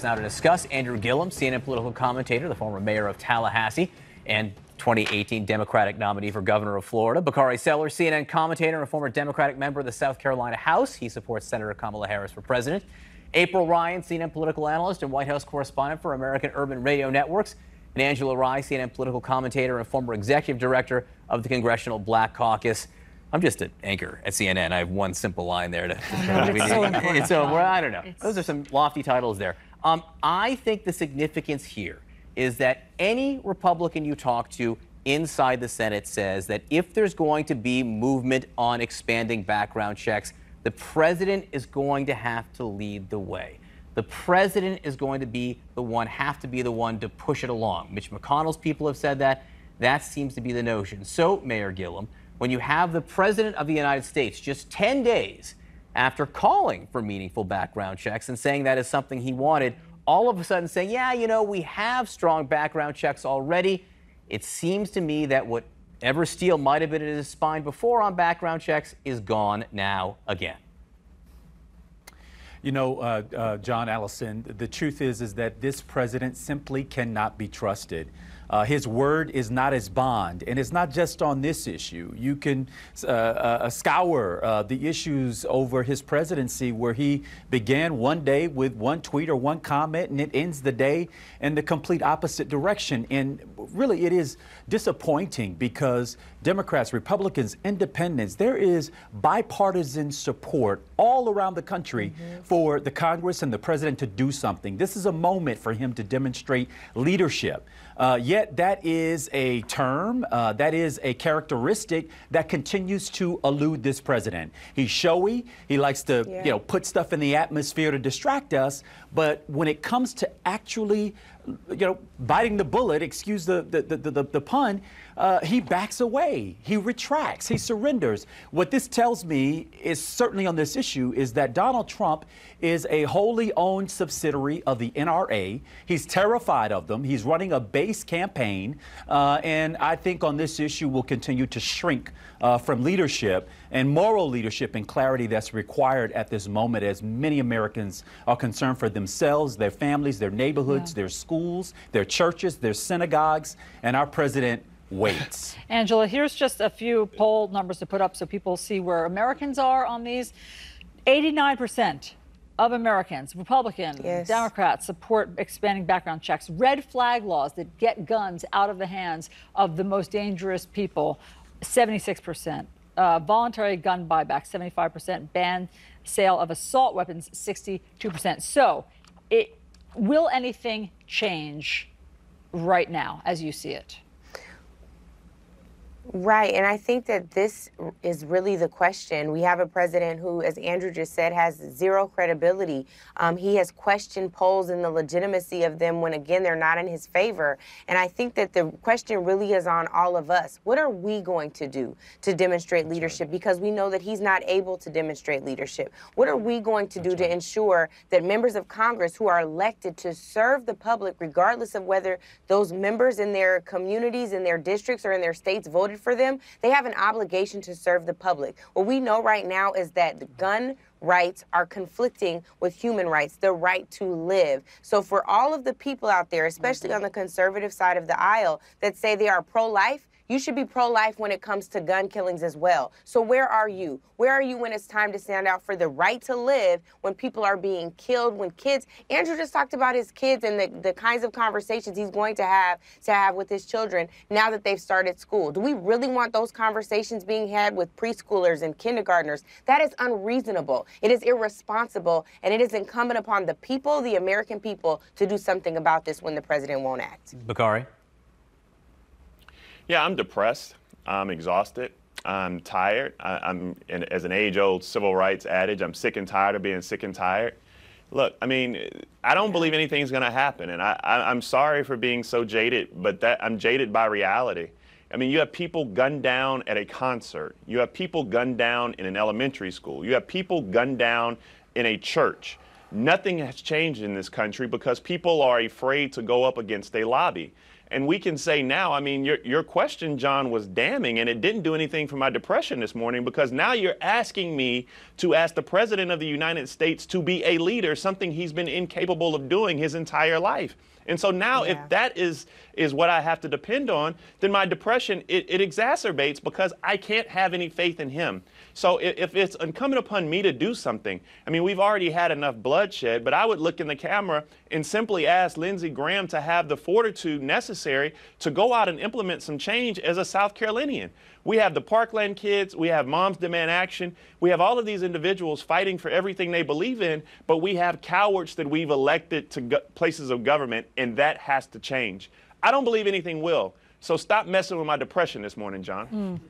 Now to discuss, Andrew Gillum, CNN political commentator, the former mayor of Tallahassee, and 2018 Democratic nominee for governor of Florida. Bakari Sellers, CNN commentator and a former Democratic member of the South Carolina House. He supports Senator Kamala Harris for president. April Ryan, CNN political analyst and White House correspondent for American Urban Radio Networks. And Angela Rye, CNN political commentator and former executive director of the Congressional Black Caucus. I'm just an anchor at CNN. I have one simple line there to. I don't know. Those are some lofty titles there. I think the significance here is that any Republican you talk to inside the Senate says that if there's going to be movement on expanding background checks, the president is going to have to lead the way. The president is going to have to be the one to push it along. Mitch McConnell's people have said that. That seems to be the notion. So, Mayor Gillum, when you have the president of the United States just 10 days after calling for meaningful background checks and saying that is something he wanted, all of a sudden saying, yeah, you know, we have strong background checks already. It seems to me that whatever steel might have been in his spine before on background checks is gone now again. You know, John Allison, the truth is that this president simply cannot be trusted. His word is not his bond, and it's not just on this issue. You can scour the issues over his presidency where he began one day with one tweet or one comment, and it ends the day in the complete opposite direction. And really, it is disappointing because Democrats, Republicans, Independents, there is bipartisan support all around the country for the Congress and the president to do something. This is a moment for him to demonstrate leadership. Yet that is a term, that is a characteristic that continues to elude this president. He's showy. He likes to, put stuff in the atmosphere to distract us. But when it comes to actually, biting the bullet, excuse the pun, he backs away. He retracts. He surrenders. What this tells me is certainly on this issue is that Donald Trump is a wholly owned subsidiary of the NRA. He's terrified of them. He's running a base campaign. And I think on this issue will continue to shrink from leadership and moral leadership and clarity that's required at this moment as many Americans are concerned for themselves, their families, their neighborhoods, their schools, their churches, their synagogues, and our president waits. Angela, here's just a few poll numbers to put up so people see where Americans are on these. 89% of Americans, Republicans, Democrats, support expanding background checks. Red flag laws that get guns out of the hands of the most dangerous people, 76%. Voluntary gun buyback, 75%. Ban sale of assault weapons, 62%. So, will anything change right now as you see it? Right, and I think that this is really the question. We have a president who, as Andrew just said, has zero credibility. He has questioned polls and the legitimacy of them when, again, they're not in his favor. And I think that the question really is on all of us. What are we going to do to demonstrate leadership? Because we know that he's not able to demonstrate leadership. What are we going to do to ensure that members of Congress who are elected to serve the public, regardless of whether those members in their communities, in their districts, or in their states voted for them, they have an obligation to serve the public. What we know right now is that the gun rights are conflicting with human rights, the right to live. So for all of the people out there, especially on the conservative side of the aisle, that say they are pro-life, you should be pro-life when it comes to gun killings as well. So where are you? Where are you when it's time to stand out for the right to live, when people are being killed, when kids, Andrew just talked about his kids and the kinds of conversations he's going to have with his children now that they've started school. Do we really want those conversations being had with preschoolers and kindergartners? That is unreasonable. It is irresponsible, and it is incumbent upon the people, the American people, to do something about this when the president won't act. Bakari? Yeah, I'm depressed. I'm exhausted. I'm tired. As an age-old civil rights adage, I'm sick and tired of being sick and tired. Look, I mean, I don't believe anything's going to happen, and I'm sorry for being so jaded, but I'm jaded by reality. I mean, you have people gunned down at a concert. You have people gunned down in an elementary school. You have people gunned down in a church. Nothing has changed in this country because people are afraid to go up against a lobby. And we can say now, I mean, your question, John, was damning, and it didn't do anything for my depression this morning, because now you're asking me to ask the President of the United States to be a leader, something he's been incapable of doing his entire life. And so now if that is what I have to depend on, then my depression, it exacerbates because I can't have any faith in him. So if it's incumbent upon me to do something, I mean, we've already had enough bloodshed, but I would look in the camera and simply ask Lindsey Graham to have the fortitude necessary to go out and implement some change as a South Carolinian. We have the Parkland kids, we have Moms Demand Action, we have all of these individuals fighting for everything they believe in, but we have cowards that we've elected to places of government, and that has to change. I don't believe anything will. So stop messing with my depression this morning, John.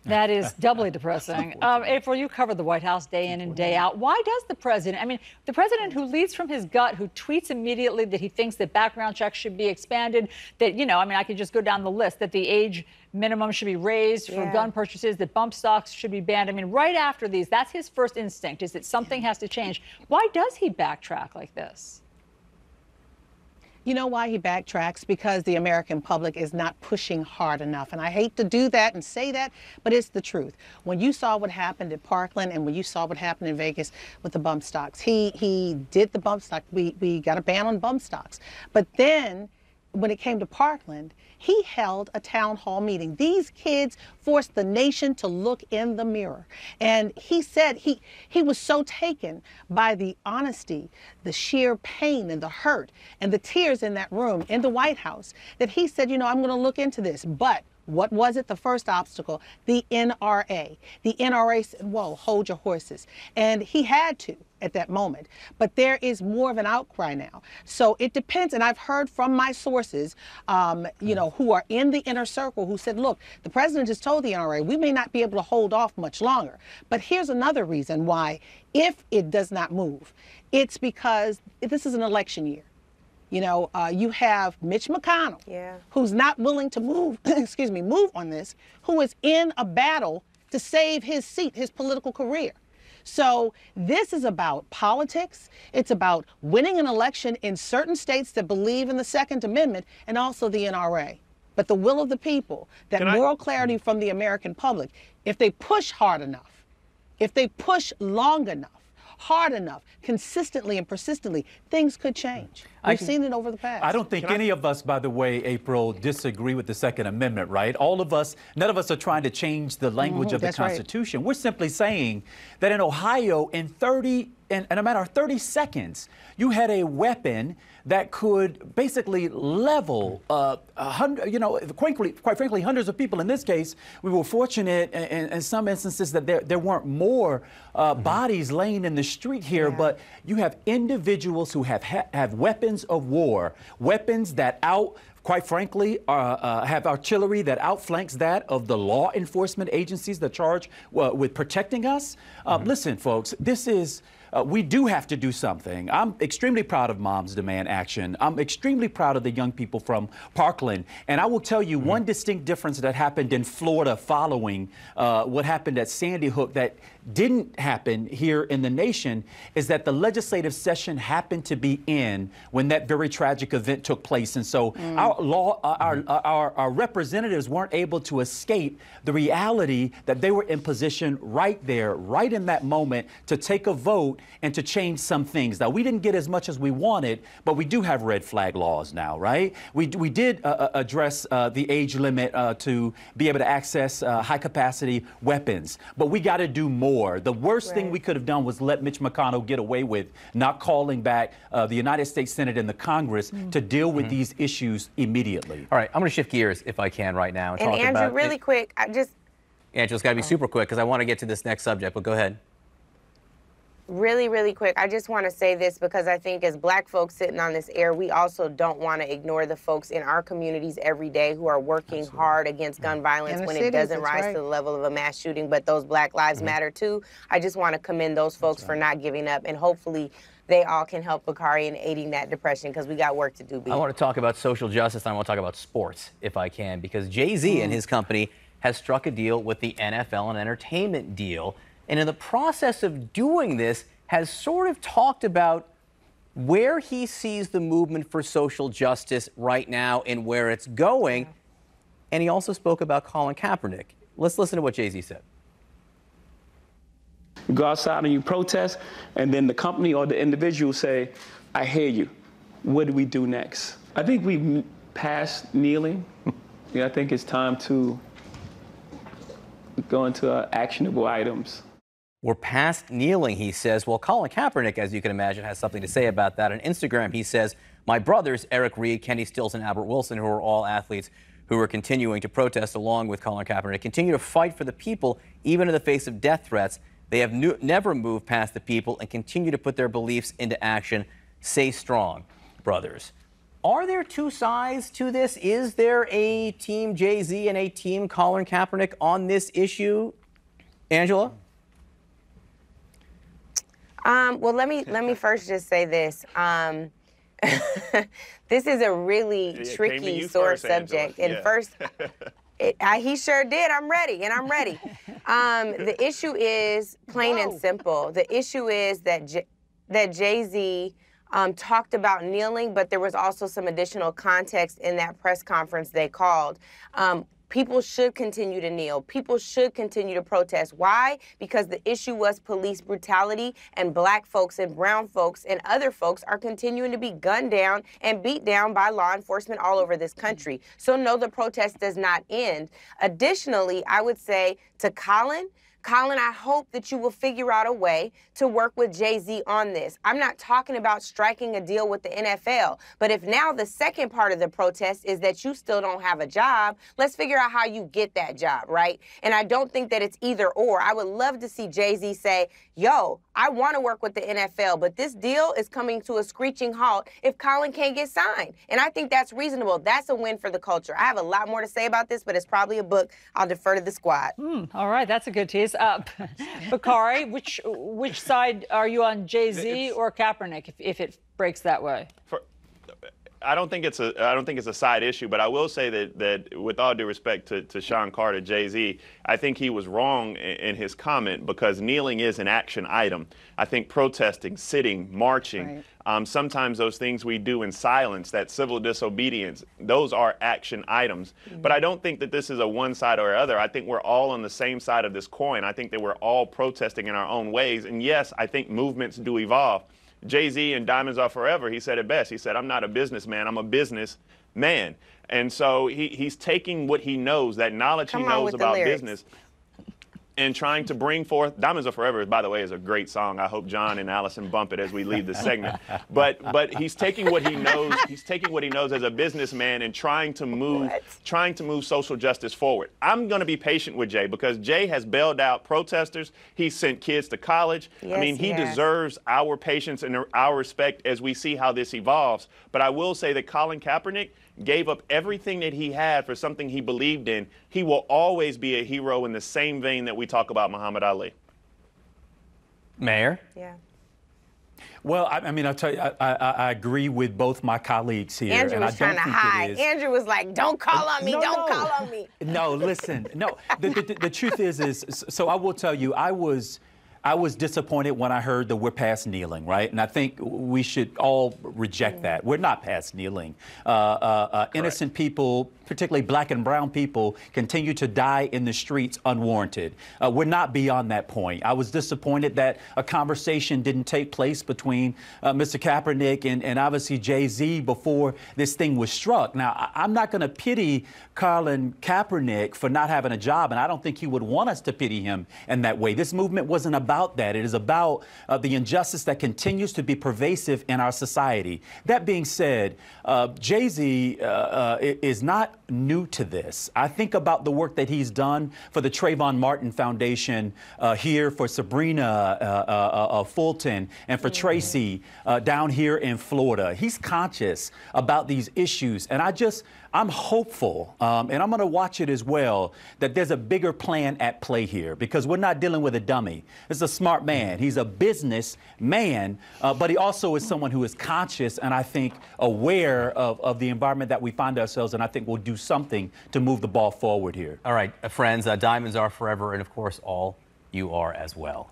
That is doubly depressing. April, you cover the White House day in and day out. Why does the president, I mean, the president who leads from his gut, who tweets immediately that he thinks that background checks should be expanded, that, you know, I mean, I could just go down the list, that the age minimum should be raised for gun purchases, that bump stocks should be banned. I mean, right after these, that's his first instinct, is that something has to change. Why does he backtrack like this? You know why he backtracks? Because the American public is not pushing hard enough. And I hate to do that and say that, but it's the truth. When you saw what happened at Parkland and when you saw what happened in Vegas with the bump stocks, he did the bump stock. We got a ban on bump stocks. But then when it came to Parkland, he held a town hall meeting. These kids forced the nation to look in the mirror. And he said he was so taken by the honesty, the sheer pain and the hurt and the tears in that room in the White House that he said, you know, I'm going to look into this. But what was it? The first obstacle, the NRA. The NRA said, whoa, hold your horses. And he had to at that moment. But there is more of an outcry now. So it depends. And I've heard from my sources, you know, who are in the inner circle who said, look, the president just told the NRA, we may not be able to hold off much longer. But here's another reason why, if it does not move, it's because this is an election year. You know, you have Mitch McConnell, who's not willing to move, excuse me, move on this, who is in a battle to save his seat, his political career. So this is about politics. It's about winning an election in certain states that believe in the Second Amendment and also the NRA. But the will of the people, that moral clarity from the American public, if they push hard enough, if they push long enough, hard enough, consistently and persistently, things could change. We've seen it over the past. I don't think any of us, by the way, April, disagree with the Second Amendment, right? All of us, none of us are trying to change the language of the Constitution. Right. We're simply saying that in Ohio, in a matter of 30 seconds, you had a weapon that could basically level you know, quite frankly, hundreds of people. In this case, we were fortunate in some instances that there weren't more bodies laying in the street here, but you have individuals who have weapons of war, weapons that quite frankly, have artillery that outflanks that of the law enforcement agencies that charge with protecting us. Listen, folks, this is, we do have to do something. I'm extremely proud of Moms Demand Action. I'm extremely proud of the young people from Parkland. And I will tell you one distinct difference that happened in Florida following what happened at Sandy Hook that didn't happen here in the nation is that the legislative session happened to be in when that very tragic event took place. And so our representatives weren't able to escape the reality that they were in position right there, right in that moment, to take a vote and to change some things. Now, we didn't get as much as we wanted, but we do have red flag laws now, right? We did address the age limit to be able to access high capacity weapons, but we got to do more. The worst thing we could have done was let Mitch McConnell get away with not calling back the United States Senate and the Congress to deal with these issues immediately. All right, I'm going to shift gears if I can right now. And talk Andrew, about really quick, Angela's got to be super quick because I want to get to this next subject, but go ahead. Really, really quick, I just want to say this because I think as Black folks sitting on this air, we also don't want to ignore the folks in our communities every day who are working hard against gun violence when it doesn't rise to the level of a mass shooting, but those Black lives matter too. I just want to commend those folks for not giving up, and hopefully they all can help Bakari in aiding that depression because we got work to do, B. I want to talk about social justice, and I want to talk about sports if I can, because Jay-Z and his company has struck a deal with the NFL, an entertainment deal. And in the process of doing this, has sort of talked about where he sees the movement for social justice right now and where it's going. And he also spoke about Colin Kaepernick. Let's listen to what Jay-Z said. You go outside and you protest, and then the company or the individual say, I hear you. What do we do next? I think we've passed kneeling. I think it's time to go into actionable items. We're past kneeling, he says. Well, Colin Kaepernick, as you can imagine, has something to say about that. On Instagram, he says, my brothers, Eric Reed, Kenny Stills, and Albert Wilson, who are all athletes who are continuing to protest along with Colin Kaepernick, continue to fight for the people, even in the face of death threats. They have never moved past the people and continue to put their beliefs into action. Stay strong, brothers. Are there two sides to this? Is there a team Jay-Z and a team Colin Kaepernick on this issue? Angela? Well, let me first just say this. This is a really tricky, sore subject. And first, he sure did. I'm ready, and I'm ready. The issue is plain and simple. The issue is that Jay-Z talked about kneeling, but there was also some additional context in that press conference they called. People should continue to kneel. People should continue to protest. Why? Because the issue was police brutality, and black folks and brown folks and other folks are continuing to be gunned down and beat down by law enforcement all over this country. So no, the protest does not end. Additionally, I would say to Colin, I hope that you will figure out a way to work with Jay-Z on this. I'm not talking about striking a deal with the NFL, but if now the second part of the protest is that you still don't have a job, let's figure out how you get that job, right? And I don't think that it's either or. I would love to see Jay-Z say, yo, I want to work with the NFL, but this deal is coming to a screeching halt if Colin can't get signed. And I think that's reasonable. That's a win for the culture. I have a lot more to say about this, but it's probably a book. I'll defer to the squad. All right, that's a good tease. Bakari, which side are you on, Jay-Z or Kaepernick, if it breaks that way? I don't think it's a side issue, but I will say that with all due respect to Sean Carter, Jay-Z, I think he was wrong in his comment, because kneeling is an action item. I think protesting, sitting, marching, sometimes those things we do in silence, that civil disobedience, those are action items. But I don't think that this is a one side or other. I think we're all on the same side of this coin. I think that we're all protesting in our own ways. And yes, I think movements do evolve. Jay-Z and Diamonds Are Forever, he said it best. He said, I'm not a businessman, I'm a businessman. And so he's taking what he knows, that knowledge he knows about business, and trying to bring forth. Diamonds Are Forever, by the way, is a great song. I hope John and Allison bump it as we leave the segment. But he's taking what he knows. He's taking what he knows as a businessman and trying to move social justice forward. I'm going to be patient with Jay, because Jay has bailed out protesters. He's sent kids to college. Yes, I mean, he deserves our patience and our respect as we see how this evolves. But I will say that Colin Kaepernick gave up everything that he had for something he believed in. He will always be a hero in the same vein that we talk about Muhammad Ali. Mayor? Yeah. Well, I mean, I'll tell you, I agree with both my colleagues here. Andrew and was I don't trying to think hide. it is. Andrew was like, don't call on me, don't call on me. No, listen, no. The truth is, so I will tell you, I was disappointed when I heard that we're past kneeling, right? And I think we should all reject that. We're not past kneeling. Innocent people, particularly black and brown people, continue to die in the streets unwarranted. We're not beyond that point. I was disappointed that a conversation didn't take place between Mr. Kaepernick and obviously Jay-Z before this thing was struck. Now, I'm not going to pity Colin Kaepernick for not having a job, and I don't think he would want us to pity him in that way. This movement wasn't about that. It is about the injustice that continues to be pervasive in our society. That being said, Jay-Z is not new to this. I think about the work that he's done for the Trayvon Martin Foundation here, for Sabrina Fulton, and for Tracy down here in Florida. He's conscious about these issues, and I'm hopeful, and I'm going to watch it as well, that there's a bigger plan at play here, because we're not dealing with a dummy. It's a smart man. He's a business man, but he also is someone who is conscious and I think aware of the environment that we find ourselves in. I think we'll do something to move the ball forward here. All right, friends, Diamonds Are Forever, and of course, all you are as well.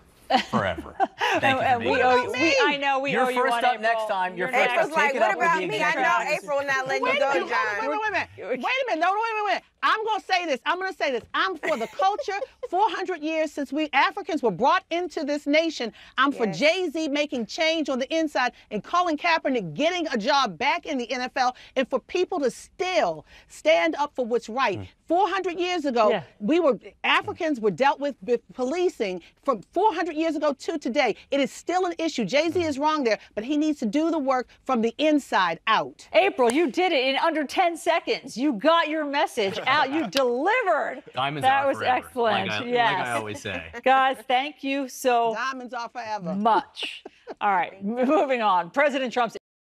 forever. Thank you for being We here. owe you, I know we You're owe you first one, up April. next time. You're first up. April's like, Take it what up with about the me? I executive know producers. April not letting Wait you a go, minute, John. wait a minute. Wait a minute. No, wait a minute. I'm going to say this. I'm going to say this. I'm for the culture. 400 years since we Africans were brought into this nation. I'm for Jay-Z making change on the inside and Colin Kaepernick getting a job back in the NFL, and for people to still stand up for what's right. 400 years ago, Africans were dealt with policing from 400 years ago to today. It is still an issue. Jay-Z is wrong there, but he needs to do the work from the inside out. April, you did it in under 10 seconds. You got your message out. You delivered. Diamonds that are was forever, excellent. like I always say. Guys, thank you so Diamonds are forever. much. All right, moving on. President Trump's